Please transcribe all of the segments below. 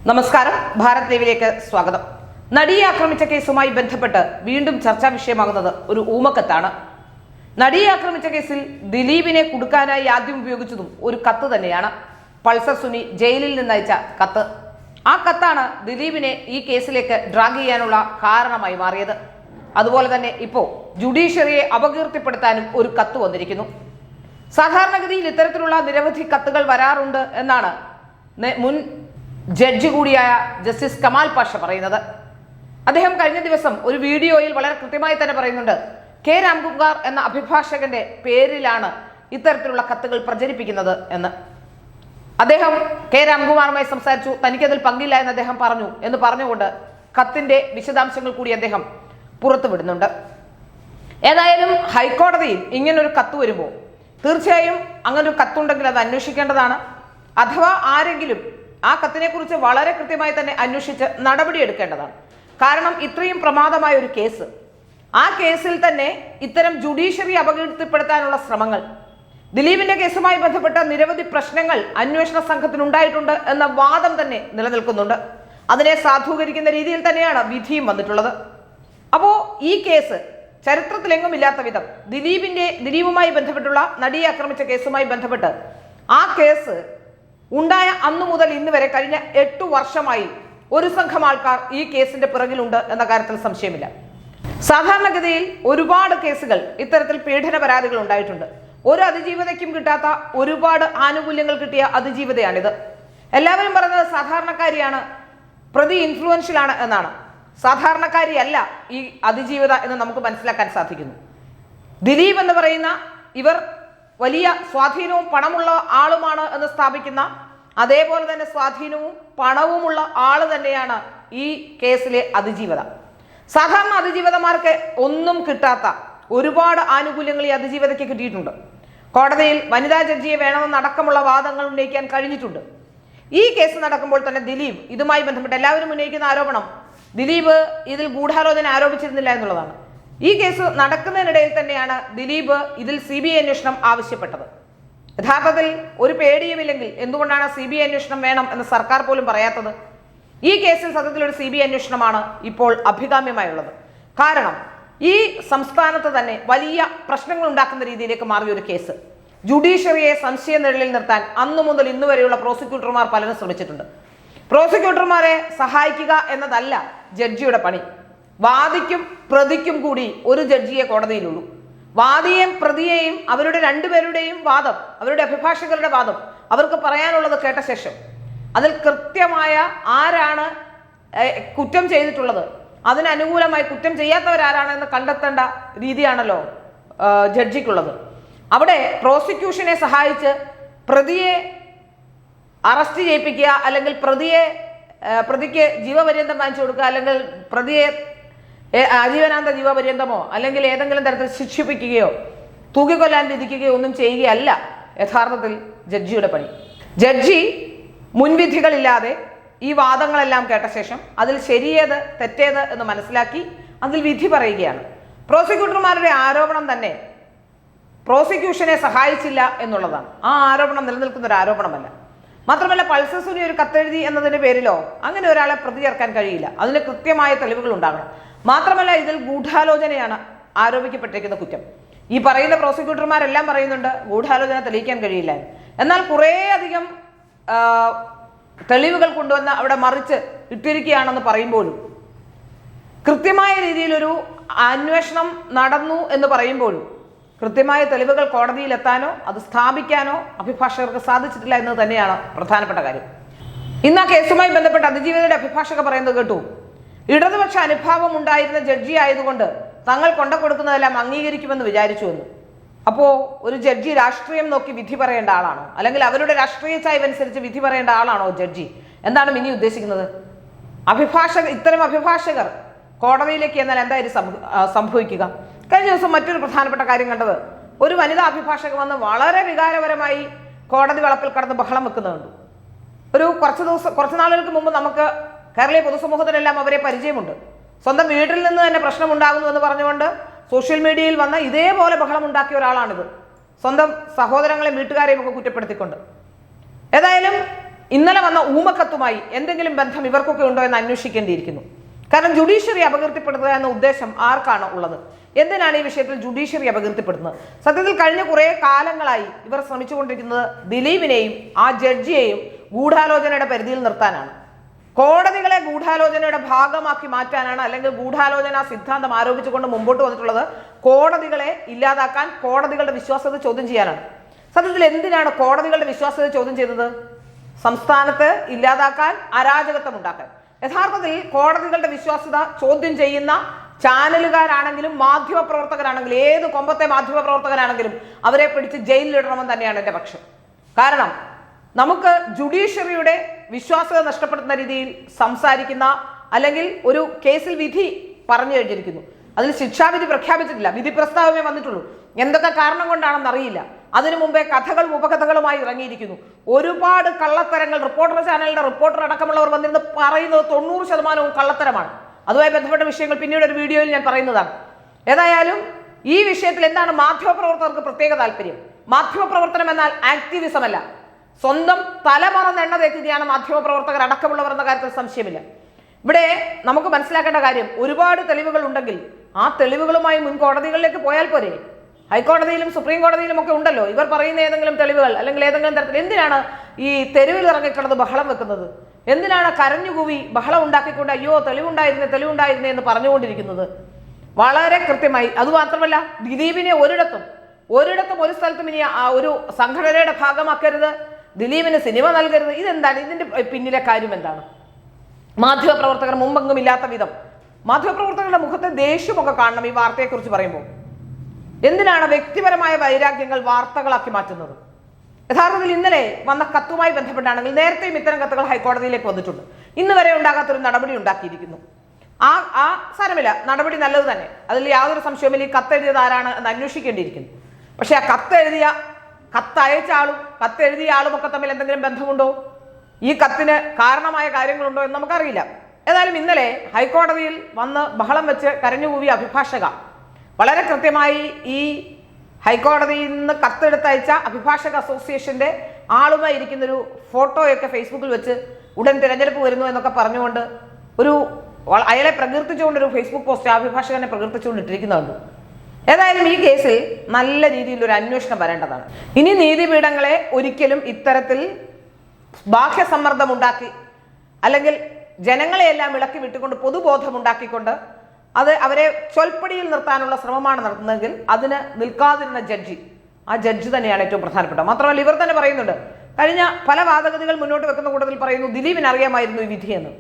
നമസ്കാരം, ഭാരത് ലൈവിലേക്ക് സ്വാഗതം. നടിയെ ആക്രമിച്ച കേസുമായി ബന്ധപ്പെട്ട് വീണ്ടും ചർച്ചാ വിഷയമാകുന്നത് ഒരു ഊമക്കത്താണ്. നടിയെ ആക്രമിച്ച കേസിൽ ദിലീപിനെ കുടുക്കാനായി ആദ്യം ഉപയോഗിച്ചതും ഒരു കത്ത് തന്നെയാണ്. പൾസർ സുനി ജയിലിൽ നിന്നയച്ച കത്ത്. ആ കത്താണ് ദിലീപിനെ ഈ കേസിലേക്ക് ഡ്രാഗ് ചെയ്യാനുള്ള കാരണമായി മാറിയത്. അതുപോലെ തന്നെ ഇപ്പോൾ ജുഡീഷ്യറിയെ അപകീർത്തിപ്പെടുത്താനും ഒരു കത്ത് വന്നിരിക്കുന്നു. സാധാരണഗതിയിൽ ഇത്തരത്തിലുള്ള നിരവധി കത്തുകൾ വരാറുണ്ട് എന്നാണ് മുൻ ജഡ്ജി കൂടിയായ ജസ്റ്റിസ് കമാൽ പാഷ പറയുന്നത്. അദ്ദേഹം കഴിഞ്ഞ ദിവസം ഒരു വീഡിയോയിൽ വളരെ കൃത്യമായി തന്നെ പറയുന്നുണ്ട്, കെ രാംകുമാർ എന്ന അഭിഭാഷകന്റെ പേരിലാണ് ഇത്തരത്തിലുള്ള കത്തുകൾ പ്രചരിപ്പിക്കുന്നത് എന്ന്. അദ്ദേഹം കെ രാംകുമാറുമായി സംസാരിച്ചു, തനിക്കതിൽ പങ്കില്ല എന്ന് അദ്ദേഹം പറഞ്ഞു എന്ന് പറഞ്ഞുകൊണ്ട് കത്തിന്റെ വിശദാംശങ്ങൾ കൂടി അദ്ദേഹം പുറത്തുവിടുന്നുണ്ട്. ഏതായാലും ഹൈക്കോടതിയിൽ ഇങ്ങനൊരു കത്ത് വരുമ്പോൾ തീർച്ചയായും അങ്ങനൊരു കത്തുണ്ടെങ്കിൽ അത് അന്വേഷിക്കേണ്ടതാണ്. അഥവാ ആരെങ്കിലും ആ കത്തിനെ കുറിച്ച് വളരെ കൃത്യമായി തന്നെ അന്വേഷിച്ച് നടപടിയെടുക്കേണ്ടതാണ്. കാരണം ഇത്രയും പ്രമാദമായ ഒരു കേസ്, ആ കേസിൽ തന്നെ ഇത്തരം ജുഡീഷ്യറി അപകീർത്തിപ്പെടുത്താനുള്ള ശ്രമങ്ങൾ, ദിലീപിന്റെ കേസുമായി ബന്ധപ്പെട്ട നിരവധി പ്രശ്നങ്ങൾ അന്വേഷണ സംഘത്തിനുണ്ടായിട്ടുണ്ട് എന്ന വാദം തന്നെ നിലനിൽക്കുന്നുണ്ട്. അതിനെ സാധൂകരിക്കുന്ന രീതിയിൽ തന്നെയാണ് വിധിയും വന്നിട്ടുള്ളത്. അപ്പോ ഈ കേസ് ചരിത്രത്തിലെങ്ങും ഇല്ലാത്ത വിധം ദിലീപുമായി ബന്ധപ്പെട്ടുള്ള നടിയെ ആക്രമിച്ച കേസുമായി ബന്ധപ്പെട്ട് ആ കേസ് ഉണ്ടായ അന്നു മുതൽ ഇന്ന് വരെ കഴിഞ്ഞ 8 വർഷമായി ഒരു സംഘം ആൾക്കാർ ഈ കേസിന്റെ പിറകിലുണ്ട് എന്ന കാര്യത്തിൽ സംശയമില്ല. സാധാരണഗതിയിൽ ഒരുപാട് കേസുകൾ ഇത്തരത്തിൽ പീഡന പരാതികൾ ഉണ്ടായിട്ടുണ്ട്. ഒരു അതിജീവിതയ്ക്കും കിട്ടാത്ത ഒരുപാട് ആനുകൂല്യങ്ങൾ കിട്ടിയ അതിജീവിതയാണിത്. എല്ലാവരും പറയുന്നത് സാധാരണക്കാരിയാണ്, പ്രതി ഇൻഫ്ലുവൻഷ്യൽ ആണ് എന്നാണ്. സാധാരണക്കാരിയല്ല ഈ അതിജീവിത എന്ന് നമുക്ക് മനസ്സിലാക്കാൻ സാധിക്കുന്നു. ദിലീപ് എന്ന് പറയുന്ന ഇവർ വലിയ സ്വാധീനവും പണമുള്ള ആളുമാണ് എന്ന് സ്ഥാപിക്കുന്ന, അതേപോലെ തന്നെ സ്വാധീനവും പണവുമുള്ള ആള് തന്നെയാണ് ഈ കേസിലെ അതിജീവിത. സാധാരണ അതിജീവിതമാർക്ക് ഒന്നും കിട്ടാത്ത ഒരുപാട് ആനുകൂല്യങ്ങൾ ഈ അതിജീവിതയ്ക്ക് കിട്ടിയിട്ടുണ്ട്. കോടതിയിൽ വനിതാ ജഡ്ജിയെ വേണമെന്നടക്കമുള്ള വാദങ്ങൾ ഉന്നയിക്കാൻ കഴിഞ്ഞിട്ടുണ്ട്. ഈ കേസ് നടക്കുമ്പോൾ തന്നെ ദിലീപ് ഇതുമായി ബന്ധപ്പെട്ട് എല്ലാവരും ഉന്നയിക്കുന്ന ആരോപണം ദിലീപ് ഇതിൽ ഗൂഢാലോചന ആരോപിച്ചിരുന്നില്ല എന്നുള്ളതാണ്. ഈ കേസ് നടക്കുന്നതിനിടയിൽ തന്നെയാണ് ദിലീപ് ഇതിൽ CBI അന്വേഷണം ആവശ്യപ്പെട്ടത്. യഥാർത്ഥത്തിൽ ഒരു പേടിയുമില്ലെങ്കിൽ എന്തുകൊണ്ടാണ് CBI അന്വേഷണം വേണം എന്ന് സർക്കാർ പോലും പറയാത്തത്? ഈ കേസിൽ സത്യത്തിൽ ഒരു CBI അന്വേഷണമാണ് ഇപ്പോൾ അഭികാമ്യമായുള്ളത്. കാരണം ഈ സംസ്ഥാനത്ത് തന്നെ വലിയ പ്രശ്നങ്ങൾ ഉണ്ടാക്കുന്ന രീതിയിലേക്ക് മാറിയ ഒരു കേസ്, ജുഡീഷ്യറിയെ സംശയ നിഴലിൽ നിർത്താൻ അന്നു മുതൽ ഇന്നു വരെയുള്ള പ്രോസിക്യൂട്ടർമാർ പലരും ശ്രമിച്ചിട്ടുണ്ട്. പ്രോസിക്യൂട്ടർമാരെ സഹായിക്കുക എന്നതല്ല ജഡ്ജിയുടെ പണി. വാദിക്കും പ്രതിക്കും കൂടി ഒരു ജഡ്ജിയെ കോടതിയിലുള്ളൂ. വാദിയെയും പ്രതിയെയും അവരുടെ രണ്ടുപേരുടെയും വാദം, അവരുടെ അഭിഭാഷകരുടെ വാദം, അവർക്ക് പറയാനുള്ളത് കേട്ട ശേഷം അതിൽ കൃത്യമായ ആരാണ് കുറ്റം ചെയ്തിട്ടുള്ളത്, അതിനനുകൂലമായി കുറ്റം ചെയ്യാത്തവരാരാണെന്ന് കണ്ടെത്തേണ്ട രീതിയാണല്ലോ ജഡ്ജിക്കുള്ളത്. അവിടെ പ്രോസിക്യൂഷനെ സഹായിച്ച് പ്രതിയെ അറസ്റ്റ് ചെയ്യിപ്പിക്കുക, അല്ലെങ്കിൽ പ്രതിക്ക് ജീവപര്യന്തം വാങ്ങിച്ചു കൊടുക്കുക, അല്ലെങ്കിൽ പ്രതിയെ ആജീവനാന്ത ജീവപര്യന്തമോ അല്ലെങ്കിൽ ഏതെങ്കിലും തരത്തിൽ ശിക്ഷിപ്പിക്കുകയോ തൂക്കിക്കൊല്ലാൻ വിധിക്കുകയോ ഒന്നും ചെയ്യുകയല്ല യഥാർത്ഥത്തിൽ ജഡ്ജിയുടെ പണി. ജഡ്ജി മുൻവിധികളില്ലാതെ ഈ വാദങ്ങളെല്ലാം കേട്ട ശേഷം അതിൽ ശരിയേത് തെറ്റേത് എന്ന് മനസ്സിലാക്കി അതിൽ വിധി പറയുകയാണ്. പ്രോസിക്യൂട്ടർമാരുടെ ആരോപണം തന്നെ പ്രോസിക്യൂഷനെ സഹായിച്ചില്ല എന്നുള്ളതാണ്. ആ ആരോപണം നിലനിൽക്കുന്ന ഒരു ആരോപണമല്ല. മാത്രമല്ല, പൾസർ സുനി ഒരു കത്തെഴുതി എന്നതിന്റെ പേരിലോ അങ്ങനെ ഒരാളെ പ്രതി ചേർക്കാൻ കഴിയില്ല. അതിന് കൃത്യമായ തെളിവുകൾ ഉണ്ടാകണം. മാത്രമല്ല, ഇതിൽ ഗൂഢാലോചനയാണ് ആരോപിക്കപ്പെട്ടിരിക്കുന്ന കുറ്റം. ഈ പറയുന്ന പ്രോസിക്യൂട്ടർമാരെല്ലാം പറയുന്നുണ്ട് ഗൂഢാലോചന തെളിയിക്കാൻ കഴിയില്ല. എന്നാൽ കുറേ അധികം തെളിവുകൾ കൊണ്ടുവന്ന് അവിടെ മറിച്ച് ഇട്ടിരിക്കുകയാണെന്ന് പറയുമ്പോഴും, കൃത്യമായ രീതിയിലൊരു അന്വേഷണം നടന്നു എന്ന് പറയുമ്പോഴും കൃത്യമായ തെളിവുകൾ കോടതിയിലെത്താനോ അത് സ്ഥാപിക്കാനോ അഭിഭാഷകർക്ക് സാധിച്ചിട്ടില്ല എന്ന് തന്നെയാണ് പ്രധാനപ്പെട്ട കാര്യം. ഇന്ന് ആ കേസുമായി ബന്ധപ്പെട്ട് അതിജീവിതയുടെ അഭിഭാഷക പറയുന്നത് കേട്ടു, ഇടതുപക്ഷ അനുഭാവം ഉണ്ടായിരുന്ന ജഡ്ജി ആയതുകൊണ്ട് തങ്ങൾ കൊണ്ടുകൊടുക്കുന്നതെല്ലാം അംഗീകരിക്കുമെന്ന് വിചാരിച്ചു എന്ന്. അപ്പോൾ ഒരു ജഡ്ജി രാഷ്ട്രീയം നോക്കി വിധി പറയേണ്ട ആളാണോ? അല്ലെങ്കിൽ അവരുടെ രാഷ്ട്രീയ ചായ്വനുസരിച്ച് വിധി പറയേണ്ട ആളാണോ ജഡ്ജി? എന്താണ് മിനി ഉദ്ദേശിക്കുന്നത്? ഇത്തരം അഭിഭാഷകർ കോടതിയിലേക്ക് എന്നാൽ എന്തായാലും സംഭവിക്കുക? കഴിഞ്ഞ ദിവസം മറ്റൊരു പ്രധാനപ്പെട്ട കാര്യം കണ്ടത്, ഒരു വനിതാ അഭിഭാഷക വന്ന് വളരെ വികാരപരമായി കോടതി വളപ്പിൽ കടന്ന് ബഹളം വെക്കുന്നുണ്ട്. കുറച്ച് നാളുകൾക്ക് മുമ്പ് നമുക്ക് കേരളീയ പൊതുസമൂഹത്തിലെല്ലാം അവരെ പരിചയമുണ്ട്. സ്വന്തം വീട്ടിൽ നിന്ന് തന്നെ പ്രശ്നം ഉണ്ടാകുന്നു എന്ന് പറഞ്ഞുകൊണ്ട് സോഷ്യൽ മീഡിയയിൽ വന്ന് ഇതേപോലെ ബഹളം ഉണ്ടാക്കിയ ഒരാളാണിത്, സ്വന്തം സഹോദരങ്ങളെയും വീട്ടുകാരെയും ഒക്കെ കുറ്റപ്പെടുത്തിക്കൊണ്ട്. ഏതായാലും ഇന്നലെ വന്ന ഊമക്കത്തുമായി എന്തെങ്കിലും ബന്ധം ഇവർക്കൊക്കെ ഉണ്ടോ എന്ന് അന്വേഷിക്കേണ്ടിയിരിക്കുന്നു. കാരണം ജുഡീഷ്യറി അപകീർത്തിപ്പെടുത്തുക എന്ന ഉദ്ദേശം ആർക്കാണ് ഉള്ളത്? എന്തിനാണ് ഈ വിഷയത്തിൽ ജുഡീഷ്യറി അപകീർത്തിപ്പെടുത്തുന്നത്? സത്യത്തിൽ കഴിഞ്ഞ കുറേ കാലങ്ങളായി ഇവർ ശ്രമിച്ചുകൊണ്ടിരിക്കുന്നത് ദിലീപിനെയും ആ ജഡ്ജിയെയും ഗൂഢാലോചനയുടെ പരിധിയിൽ നിർത്താനാണ്. കോടതികളെ ഗൂഢാലോചനയുടെ ഭാഗമാക്കി മാറ്റാനാണ്, അല്ലെങ്കിൽ ഗൂഢാലോചന സിദ്ധാന്തം ആരോപിച്ചുകൊണ്ട് മുമ്പോട്ട് വന്നിട്ടുള്ളത് കോടതികളെ ഇല്ലാതാക്കാൻ, കോടതികളുടെ വിശ്വാസ്യത ചോദ്യം ചെയ്യാനാണ്. സത്യത്തിൽ എന്തിനാണ് കോടതികളുടെ വിശ്വാസ്യത ചോദ്യം ചെയ്തത്? സംസ്ഥാനത്ത് ഇല്ലാതാക്കാൻ, അരാജകത്വം ഉണ്ടാക്കാൻ. യഥാർത്ഥത്തിൽ കോടതികളുടെ വിശ്വാസ്യത ചോദ്യം ചെയ്യുന്ന ചാനലുകാരാണെങ്കിലും മാധ്യമപ്രവർത്തകരാണെങ്കിലും ഏത് കൊമ്പത്തെ മാധ്യമപ്രവർത്തകരാണെങ്കിലും അവരെ പിടിച്ച് ജയിലിലിടണമെന്ന് തന്നെയാണ് എൻ്റെ പക്ഷം. കാരണം നമുക്ക് ജുഡീഷ്യറിയുടെ വിശ്വാസ്യത നഷ്ടപ്പെടുത്തുന്ന രീതിയിൽ സംസാരിക്കുന്ന, അല്ലെങ്കിൽ ഒരു കേസിൽ വിധി പറഞ്ഞു കഴിഞ്ഞിരിക്കുന്നു, അതിൽ ശിക്ഷാവിധി പ്രഖ്യാപിച്ചിട്ടില്ല, വിധി പ്രസ്താവമേ വന്നിട്ടുള്ളൂ. എന്തൊക്കെ കാരണം കൊണ്ടാണെന്ന് അറിയില്ല. അതിനു മുമ്പേ കഥകളും ഉപകഥകളുമായി ഇറങ്ങിയിരിക്കുന്നു. ഒരുപാട് കള്ളത്തരങ്ങൾ റിപ്പോർട്ടർ ചാനലിന്റെ റിപ്പോർട്ടർ അടക്കമുള്ളവർ വന്നിരുന്ന് പറയുന്നത് 90% കള്ളത്തരമാണ്. അതുമായി ബന്ധപ്പെട്ട വിഷയങ്ങൾ പിന്നീട് ഒരു വീഡിയോയിൽ ഞാൻ പറയുന്നതാണ്. ഏതായാലും ഈ വിഷയത്തിൽ എന്താണ് മാധ്യമപ്രവർത്തകർക്ക് പ്രത്യേക താല്പര്യം? മാധ്യമപ്രവർത്തനം എന്നാൽ ആക്ടിവിസം അല്ല. സ്വന്തം തലമറന്ന് എണ്ണ തേക്കുകയാണ് മാധ്യമപ്രവർത്തകർ അടക്കമുള്ളവർ എന്ന കാര്യത്തിൽ സംശയമില്ല. ഇവിടെ നമുക്ക് മനസ്സിലാക്കേണ്ട കാര്യം, ഒരുപാട് തെളിവുകൾ ഉണ്ടെങ്കിൽ ആ തെളിവുകളുമായി മുൻ കോടതികളിലേക്ക് പോയാൽ പോരെ? ഹൈക്കോടതിയിലും സുപ്രീം കോടതിയിലും ഒക്കെ ഉണ്ടല്ലോ ഇവർ പറയുന്ന ഏതെങ്കിലും തെളിവുകൾ, അല്ലെങ്കിൽ ഏതെങ്കിലും തരത്തിൽ. എന്തിനാണ് ഈ തെരുവിൽ ഇറങ്ങിക്കിടന്ന് ബഹളം വെക്കുന്നത്? എന്തിനാണ് കരഞ്ഞുകൂവി ബഹളം ഉണ്ടാക്കിക്കൊണ്ട് അയ്യോ തെളിവുണ്ടായിരുന്നേ എന്ന് പറഞ്ഞുകൊണ്ടിരിക്കുന്നത്? വളരെ കൃത്യമായി. അതുമാത്രമല്ല, ദിലീപിനെ ഒരിടത്തും ഒരു സ്ഥലത്തും ഇനി ഒരു സംഘടനയുടെ ഭാഗമാക്കരുത്, ദിലീപിന് സിനിമ നൽകരുത്. ഇതെന്താണ്? ഇതിന്റെ പിന്നിലെ കാര്യം എന്താണ്? മാധ്യമപ്രവർത്തകർ മുമ്പെങ്കും ഇല്ലാത്ത വിധം മാധ്യമപ്രവർത്തകരുടെ മുഖത്തെ ദേഷ്യമൊക്കെ കാണണം ഈ വാർത്തയെക്കുറിച്ച് പറയുമ്പോൾ. എന്തിനാണ് വ്യക്തിപരമായ വൈരാഗ്യങ്ങൾ വാർത്തകളാക്കി മാറ്റുന്നത്? യഥാർത്ഥത്തിൽ ഇന്നലെ വന്ന കത്തുമായി ബന്ധപ്പെട്ടാണെങ്കിൽ നേരത്തെയും ഇത്തരം കത്തുകൾ ഹൈക്കോടതിയിലേക്ക് വന്നിട്ടുണ്ട്. ഇന്ന് വരെ ഉണ്ടാകാത്തൊരു നടപടി ഉണ്ടാക്കിയിരിക്കുന്നു. ആ സാരമില്ല, നടപടി നല്ലത് തന്നെ, അതിൽ യാതൊരു സംശയവുമില്ല. ഈ കത്തെഴുതിയത് ആരാണ് എന്ന് അന്വേഷിക്കേണ്ടിയിരിക്കുന്നു. പക്ഷെ ആ കത്തെഴുതിയ ആളും ഒക്കെ തമ്മിൽ എന്തെങ്കിലും ബന്ധമുണ്ടോ? ഈ കത്തിന് കാരണമായ കാര്യങ്ങളുണ്ടോ എന്ന് നമുക്കറിയില്ല. ഏതായാലും ഇന്നലെ ഹൈക്കോടതിയിൽ വന്ന് ബഹളം വെച്ച് കരഞ്ഞുകൂവിയ അഭിഭാഷക വളരെ കൃത്യമായി ഈ ഹൈക്കോടതിയിൽ നിന്ന് കത്തെടുത്തയച്ച അഭിഭാഷക അസോസിയേഷന്റെ ആളുമായി ഇരിക്കുന്നൊരു ഫോട്ടോയൊക്കെ ഫേസ്ബുക്കിൽ വെച്ച് ഉടൻ തിരഞ്ഞെടുപ്പ് വരുന്നു എന്നൊക്കെ പറഞ്ഞുകൊണ്ട് അയാളെ പ്രകീർത്തിച്ചുകൊണ്ടൊരു ഫേസ്ബുക്ക് പോസ്റ്റ് അഭിഭാഷകനെ പ്രകീർത്തിച്ചുകൊണ്ട് ഇട്ടിരിക്കുന്നുണ്ട്. ഏതായാലും ഈ കേസിൽ നല്ല രീതിയിൽ ഒരു അന്വേഷണം വരേണ്ടതാണ്. ഇനി നീതിപീഠങ്ങളെ ഒരിക്കലും ഇത്തരത്തിൽ ബാഹ്യസമ്മർദ്ദം ഉണ്ടാക്കി, അല്ലെങ്കിൽ ജനങ്ങളെയെല്ലാം ഇളക്കി വിട്ടുകൊണ്ട് പൊതുബോധമുണ്ടാക്കിക്കൊണ്ട് അവരെ ചൊൽപ്പടിയിൽ നിർത്താനുള്ള ശ്രമമാണ് നടത്തുന്നതെങ്കിൽ അതിന് നിൽക്കാതിരുന്ന ആ ജഡ്ജി തന്നെയാണ് ഏറ്റവും പ്രധാനപ്പെട്ടത്. മാത്രമല്ല ഇവർ തന്നെ പറയുന്നുണ്ട്, കഴിഞ്ഞ പല വാദഗതികൾ മുന്നോട്ട് വെക്കുന്ന കൂട്ടത്തിൽ പറയുന്നു ദിലീപിന് അറിയാമായിരുന്നു ഈ വിധിയെന്ന്.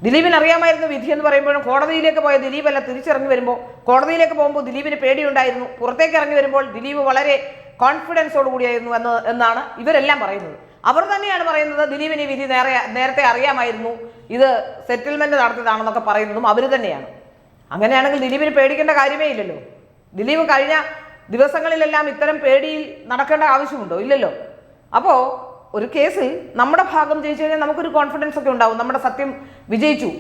ദിലീപിന് അറിയാമായിരുന്നു വിധി എന്ന് പറയുമ്പോഴും കോടതിയിലേക്ക് പോയ ദിലീപല്ല തിരിച്ചിറങ്ങി വരുമ്പോൾ, കോടതിയിലേക്ക് പോകുമ്പോൾ ദിലീപിന് പേടിയുണ്ടായിരുന്നു, പുറത്തേക്ക് ഇറങ്ങി വരുമ്പോൾ ദിലീപ് വളരെ കോൺഫിഡൻസോട് കൂടിയായിരുന്നു എന്നാണ് ഇവരെല്ലാം പറയുന്നത്. അവർ തന്നെയാണ് പറയുന്നത് ദിലീപിന് ഈ വിധി നേരത്തെ അറിയാമായിരുന്നു, ഇത് സെറ്റിൽമെന്റ് നടത്തിയതാണെന്നൊക്കെ പറയുന്നതും അവർ തന്നെയാണ്. അങ്ങനെയാണെങ്കിൽ ദിലീപിന് പേടിക്കേണ്ട കാര്യമേ ഇല്ലല്ലോ. ദിലീപ് കഴിഞ്ഞ ദിവസങ്ങളിലെല്ലാം ഇത്തരം പേടിയിൽ നടക്കേണ്ട ആവശ്യമുണ്ടോ? ഇല്ലല്ലോ. അപ്പോൾ ഒരു കേസിൽ നമ്മുടെ ഭാഗം ജയിച്ചു കഴിഞ്ഞാൽ നമുക്കൊരു കോൺഫിഡൻസ് ഒക്കെ ഉണ്ടാവും, നമ്മുടെ സത്യം വിജയിച്ചു,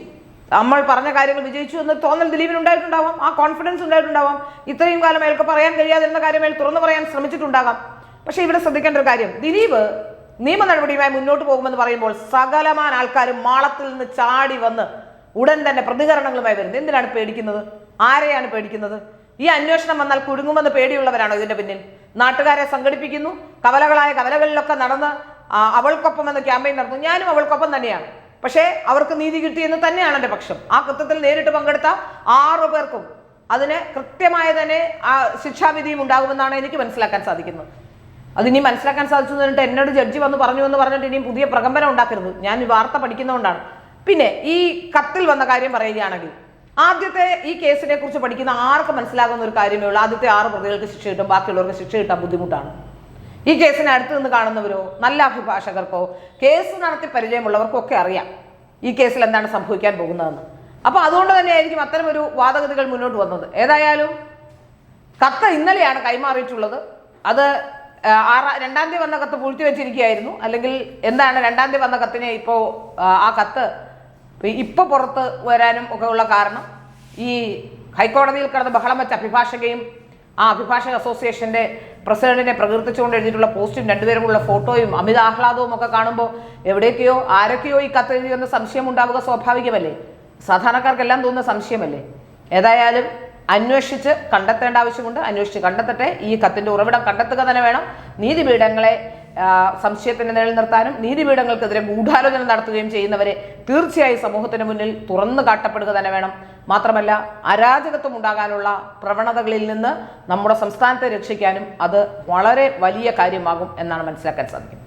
നമ്മൾ പറഞ്ഞ കാര്യങ്ങൾ വിജയിച്ചു എന്ന് തോന്നൽ ദിലീപിന് ഉണ്ടായിട്ടുണ്ടാവാം, ആ കോൺഫിഡൻസ് ഉണ്ടായിട്ടുണ്ടാവാം. ഇത്രയും കാലം അയാൾക്ക് പറയാൻ കഴിയാതിരുന്ന കാര്യം അയാൾ തുറന്നു പറയാൻ ശ്രമിച്ചിട്ടുണ്ടാകാം. പക്ഷെ ഇവിടെ ശ്രദ്ധിക്കേണ്ട ഒരു കാര്യം, ദിലീപ് നിയമ നടപടിയുമായി മുന്നോട്ട് പോകുമെന്ന് പറയുമ്പോൾ സകലമാൻ ആൾക്കാരും മാളത്തിൽ നിന്ന് ചാടി വന്ന് ഉടൻ തന്നെ പ്രതികരണങ്ങളുമായി വരുന്നത്. എന്തിനാണ് പേടിക്കുന്നത്? ആരെയാണ് പേടിക്കുന്നത്? ഈ അന്വേഷണം വന്നാൽ കുടുങ്ങുമെന്ന് പേടിയുള്ളവരാണോ ഇതിന്റെ പിന്നിൽ? നാട്ടുകാരെ സംഘടിപ്പിക്കുന്നു, കവലകളായ കവലകളിലൊക്കെ നടന്ന് അവൾക്കൊപ്പം എന്ന ക്യാമ്പയിൻ നടത്തുന്നു. ഞാനും അവൾക്കൊപ്പം തന്നെയാണ്. പക്ഷേ അവർക്ക് നീതി കിട്ടിയെന്ന് തന്നെയാണ് എൻ്റെ പക്ഷം. ആ കൃത്യത്തിൽ നേരിട്ട് പങ്കെടുത്ത 6 പേർക്കും അതിന് കൃത്യമായ തന്നെ ആ ശിക്ഷാവിധിയും ഉണ്ടാകുമെന്നാണ് എനിക്ക് മനസ്സിലാക്കാൻ സാധിക്കുന്നത്. അതിനി മനസ്സിലാക്കാൻ സാധിച്ചു എന്നിട്ട് എന്നോട് ജഡ്ജി വന്ന് പറഞ്ഞു എന്ന് പറഞ്ഞിട്ട് ഇനിയും പുതിയ പ്രകമ്പനം ഉണ്ടാക്കരുത്. ഞാൻ ഈ വാർത്ത പഠിക്കുന്നതുകൊണ്ടാണ്. പിന്നെ ഈ കത്തിൽ വന്ന കാര്യം പറയുകയാണെങ്കിൽ, ആദ്യത്തെ ഈ കേസിനെ കുറിച്ച് പഠിക്കുന്ന ആർക്ക് മനസ്സിലാകുന്ന ഒരു കാര്യമേ ഉള്ളൂ, ആദ്യത്തെ 6 പ്രതികൾക്ക് ശിക്ഷ കിട്ടും, ബാക്കിയുള്ളവർക്ക് ശിക്ഷ കിട്ടാൻ ബുദ്ധിമുട്ടാണ്. ഈ കേസിനെ അടുത്ത് നിന്ന് കാണുന്നവരോ നല്ല അഭിഭാഷകർക്കോ കേസ് നടത്തി പരിചയമുള്ളവർക്കൊക്കെ അറിയാം ഈ കേസിൽ എന്താണ് സംഭവിക്കാൻ പോകുന്നതെന്ന്. അപ്പോൾ അതുകൊണ്ട് തന്നെയായിരിക്കും അത്തരം ഒരു വാദഗതികൾ മുന്നോട്ട് വന്നത്. ഏതായാലും കത്ത് ഇന്നലെയാണ് കൈമാറിയിട്ടുള്ളത്. അത് 2-ാം തീയതി വന്ന കത്ത് പൂഴ്ത്തി വെച്ചിരിക്കുകയായിരുന്നു. അല്ലെങ്കിൽ എന്താണ് 2-ാം തീയതി വന്ന കത്തിനെ ഇപ്പോൾ ആ കത്ത് ഇപ്പോൾ പുറത്ത് വരാനും ഒക്കെ ഉള്ള കാരണം, ഈ ഹൈക്കോടതിയിൽ കിടന്ന് ബഹളം വെച്ച അഭിഭാഷകയും ആ അഭിഭാഷക അസോസിയേഷന്റെ പ്രസിഡന്റിനെ പ്രകീർത്തിച്ചുകൊണ്ട് എഴുതിയിട്ടുള്ള പോസ്റ്റും രണ്ടുപേരുമുള്ള ഫോട്ടോയും അമിത ആഹ്ലാദവും ഒക്കെ കാണുമ്പോൾ എവിടേക്കോ ആരൊക്കെയോ ഈ കത്ത് എഴുതിയെന്ന് സംശയം ഉണ്ടാവുക സ്വാഭാവികമല്ലേ? സാധാരണക്കാർക്കെല്ലാം തോന്നുന്ന സംശയമല്ലേ? ഏതായാലും അന്വേഷിച്ച് കണ്ടെത്തേണ്ട ആവശ്യമുണ്ട്. അന്വേഷിച്ച് കണ്ടെത്തട്ടെ. ഈ കത്തിന്റെ ഉറവിടം കണ്ടെത്തുക തന്നെ വേണം. നീതിപീഠങ്ങളെ സംശയത്തിന് നിലനിർത്താനും നീതിപീഠങ്ങൾക്കെതിരെ ഗൂഢാലോചന നടത്തുകയും ചെയ്യുന്നവരെ തീർച്ചയായും സമൂഹത്തിന് മുന്നിൽ തുറന്നു കാട്ടപ്പെടുക തന്നെ വേണം. മാത്രമല്ല, അരാജകത്വം ഉണ്ടാകാനുള്ള പ്രവണതകളിൽ നിന്ന് നമ്മുടെ സംസ്ഥാനത്തെ രക്ഷിക്കാനും അത് വളരെ വലിയ കാര്യമാകും എന്നാണ് മനസ്സിലാക്കാൻ സാധിക്കുന്നത്.